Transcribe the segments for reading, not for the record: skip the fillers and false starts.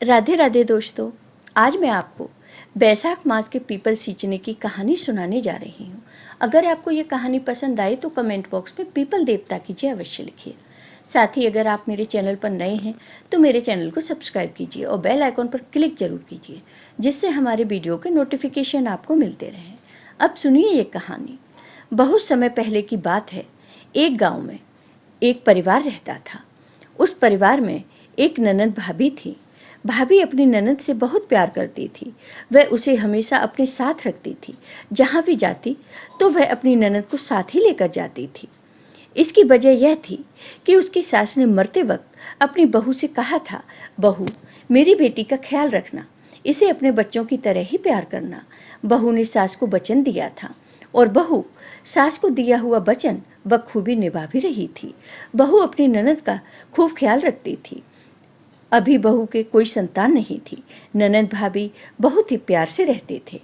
राधे राधे दोस्तों। आज मैं आपको बैसाख मास के पीपल सींचने की कहानी सुनाने जा रही हूँ। अगर आपको ये कहानी पसंद आए तो कमेंट बॉक्स में पीपल देवता की जय अवश्य लिखिए। साथ ही अगर आप मेरे चैनल पर नए हैं तो मेरे चैनल को सब्सक्राइब कीजिए और बेल आइकॉन पर क्लिक जरूर कीजिए, जिससे हमारे वीडियो के नोटिफिकेशन आपको मिलते रहें। अब सुनिए ये कहानी। बहुत समय पहले की बात है। एक गाँव में एक परिवार रहता था। उस परिवार में एक ननद भाभी थी। भाभी अपनी ननद से बहुत प्यार करती थी। वह उसे हमेशा अपने साथ रखती थी। जहाँ भी जाती तो वह अपनी ननद को साथ ही लेकर जाती थी। इसकी वजह यह थी कि उसकी सास ने मरते वक्त अपनी बहू से कहा था, बहू, मेरी बेटी का ख्याल रखना, इसे अपने बच्चों की तरह ही प्यार करना। बहू ने सास को वचन दिया था और बहू सास को दिया हुआ वचन बखूबी निभा भी रही थी। बहू अपनी ननद का खूब ख्याल रखती थी। अभी बहू के कोई संतान नहीं थी। ननद भाभी बहुत ही प्यार से रहते थे।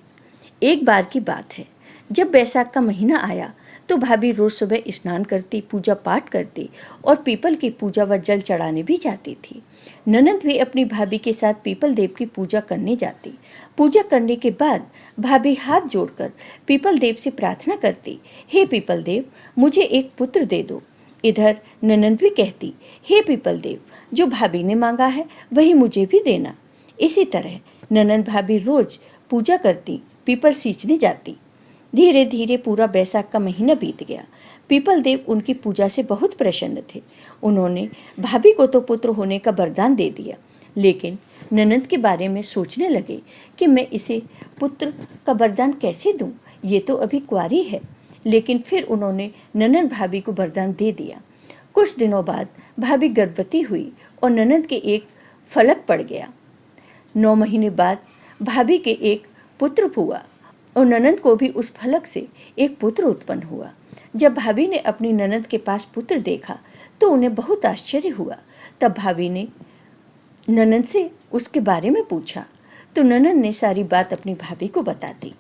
एक बार की बात है, जब बैसाख का महीना आया तो भाभी रोज सुबह स्नान करती, पूजा पाठ करती और पीपल की पूजा व जल चढ़ाने भी जाती थी। ननद भी अपनी भाभी के साथ पीपल देव की पूजा करने जाती। पूजा करने के बाद भाभी हाथ जोड़कर पीपल देव से प्रार्थना करती, हे पीपल देव, मुझे एक पुत्र दे दो। इधर ननद भी कहती, हे पीपल देव, जो भाभी ने मांगा है वही मुझे भी देना। इसी तरह ननद भाभी रोज पूजा करती, पीपल सींचने जाती। धीरे धीरे पूरा बैसाख का महीना बीत गया। पीपल देव उनकी पूजा से बहुत प्रसन्न थे। उन्होंने भाभी को तो पुत्र होने का वरदान दे दिया, लेकिन ननद के बारे में सोचने लगे कि मैं इसे पुत्र का वरदान कैसे दूं, ये तो अभी कुंवारी है। लेकिन फिर उन्होंने ननद भाभी को वरदान दे दिया। कुछ दिनों बाद भाभी गर्भवती हुई और ननद के एक फलक पड़ गया। 9 महीने बाद भाभी के एक पुत्र हुआ और ननद को भी उस फलक से एक पुत्र उत्पन्न हुआ। जब भाभी ने अपनी ननद के पास पुत्र देखा तो उन्हें बहुत आश्चर्य हुआ। तब भाभी ने ननद से उसके बारे में पूछा तो ननद ने सारी बात अपनी भाभी को बता दी।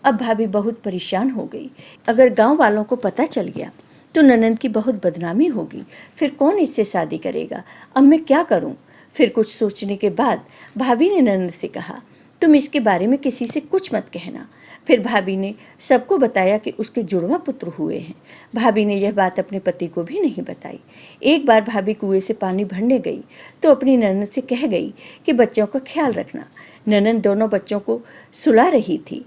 अब भाभी बहुत परेशान हो गई। अगर गांव वालों को पता चल गया तो ननद की बहुत बदनामी होगी, फिर कौन इससे शादी करेगा। अब मैं क्या करूं? फिर कुछ सोचने के बाद भाभी ने ननद से कहा, तुम इसके बारे में किसी से कुछ मत कहना। फिर भाभी ने सबको बताया कि उसके जुड़वा पुत्र हुए हैं। भाभी ने यह बात अपने पति को भी नहीं बताई। एक बार भाभी कुएं से पानी भरने गई तो अपनी ननद से कह गई कि बच्चों का ख्याल रखना। ननद दोनों बच्चों को सुला रही थी।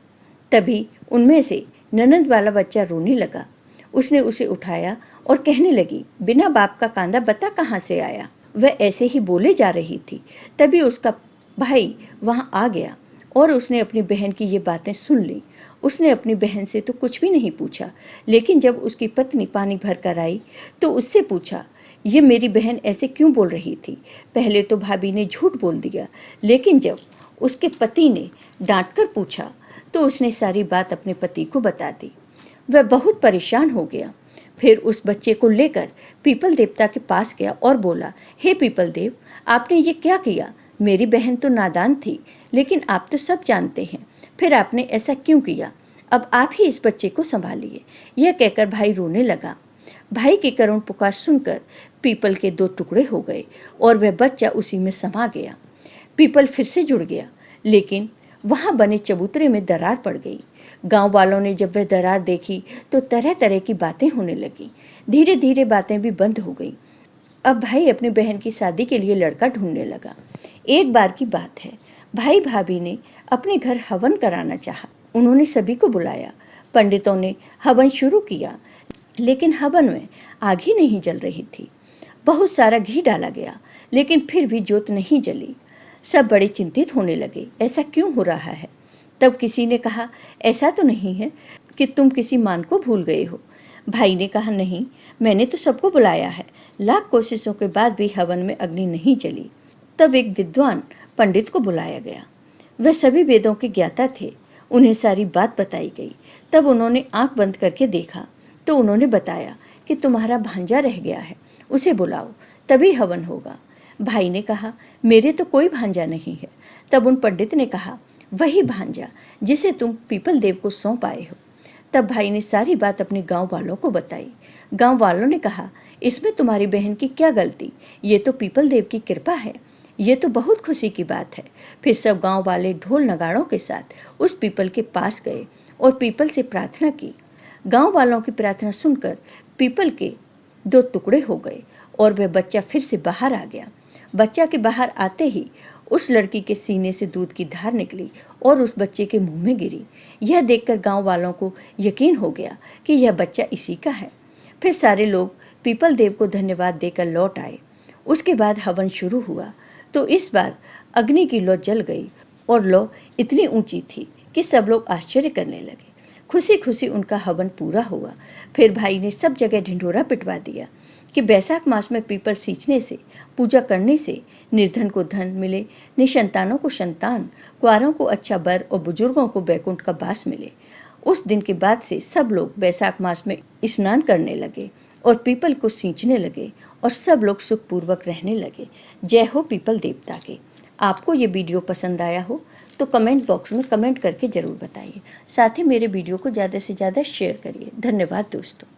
तभी उनमें से ननद वाला बच्चा रोने लगा। उसने उसे उठाया और कहने लगी, बिना बाप का कांदा बता कहाँ से आया। वह ऐसे ही बोले जा रही थी। तभी उसका भाई वहाँ आ गया और उसने अपनी बहन की ये बातें सुन ली। उसने अपनी बहन से तो कुछ भी नहीं पूछा, लेकिन जब उसकी पत्नी पानी भर कर आई तो उससे पूछा, ये मेरी बहन ऐसे क्यों बोल रही थी। पहले तो भाभी ने झूठ बोल दिया, लेकिन जब उसके पति ने डांट कर पूछा तो उसने सारी बात अपने पति को बता दी। वह बहुत परेशान हो गया। फिर उस बच्चे को लेकर पीपल देवता के पास गया और बोला, हे पीपल देव, आपने ये क्या किया। मेरी बहन तो नादान थी, लेकिन आप तो सब जानते हैं, फिर आपने ऐसा क्यों किया। अब आप ही इस बच्चे को संभालिए। यह कहकर भाई रोने लगा। भाई की करुण पुकार सुनकर पीपल के 2 टुकड़े हो गए और वह बच्चा उसी में समा गया। पीपल फिर से जुड़ गया, लेकिन वहाँ बने चबूतरे में दरार पड़ गई। गांव वालों ने जब वह दरार देखी तो तरह तरह की बातें होने लगी। धीरे धीरे बातें भी बंद हो गई। अब भाई अपनी बहन की शादी के लिए लड़का ढूंढने लगा। एक बार की बात है, भाई भाभी ने अपने घर हवन कराना चाहा। उन्होंने सभी को बुलाया। पंडितों ने हवन शुरू किया, लेकिन हवन में आग ही नहीं जल रही थी। बहुत सारा घी डाला गया, लेकिन फिर भी जोत नहीं जली। सब बड़े चिंतित होने लगे, ऐसा क्यों हो रहा है। तब किसी ने कहा, ऐसा तो नहीं है कि तुम किसी मान को भूल गए हो। भाई ने कहा, नहीं, मैंने तो सबको बुलाया है। लाख कोशिशों के बाद भी हवन में अग्नि नहीं जली। तब एक विद्वान पंडित को बुलाया गया। वह सभी वेदों के ज्ञाता थे। उन्हें सारी बात बताई गई। तब उन्होंने आंख बंद करके देखा तो उन्होंने बताया कि तुम्हारा भांजा रह गया है, उसे बुलाओ, तभी हवन होगा। भाई ने कहा, मेरे तो कोई भांजा नहीं है। तब उन पंडित ने कहा, वही भांजा जिसे तुम पीपल देव को सौंप आए हो। तब भाई ने सारी बात अपने गांव वालों को बताई। गांव वालों ने कहा, इसमें तुम्हारी बहन की क्या गलती, ये तो पीपल देव की कृपा है। ये तो बहुत खुशी की बात है। फिर सब गांव वाले ढोल नगाड़ों के साथ उस पीपल के पास गए और पीपल से प्रार्थना की। गांव वालों की प्रार्थना सुनकर पीपल के 2 टुकड़े हो गए और वह बच्चा फिर से बाहर आ गया। बच्चा के बाहर आते ही उस लड़की के सीने से दूध की धार निकली और उस बच्चे के मुंह में गिरी। यह देखकर गांव वालों को यकीन हो गया कि यह बच्चा इसी का है। फिर सारे लोग पीपल देव को धन्यवाद देकर लौट आए। उसके बाद हवन शुरू हुआ तो इस बार अग्नि की लौ जल गई और लौ इतनी ऊंची थी कि सब लोग आश्चर्य करने लगे। खुशी खुशी उनका हवन पूरा हुआ। फिर भाई ने सब जगह ढिंढोरा पिटवा दिया कि बैसाख मास में पीपल सींचने से, पूजा करने से निर्धन को धन मिले, निसंतानों को संतान, कुंवारों को अच्छा बर और बुजुर्गों को बैकुंठ का वास मिले। उस दिन के बाद से सब लोग बैसाख मास में स्नान करने लगे और पीपल को सींचने लगे और सब लोग सुखपूर्वक रहने लगे। जय हो पीपल देवता के। आपको ये वीडियो पसंद आया हो तो कमेंट बॉक्स में कमेंट करके ज़रूर बताइए। साथ ही मेरे वीडियो को ज़्यादा से ज़्यादा शेयर करिए। धन्यवाद दोस्तों।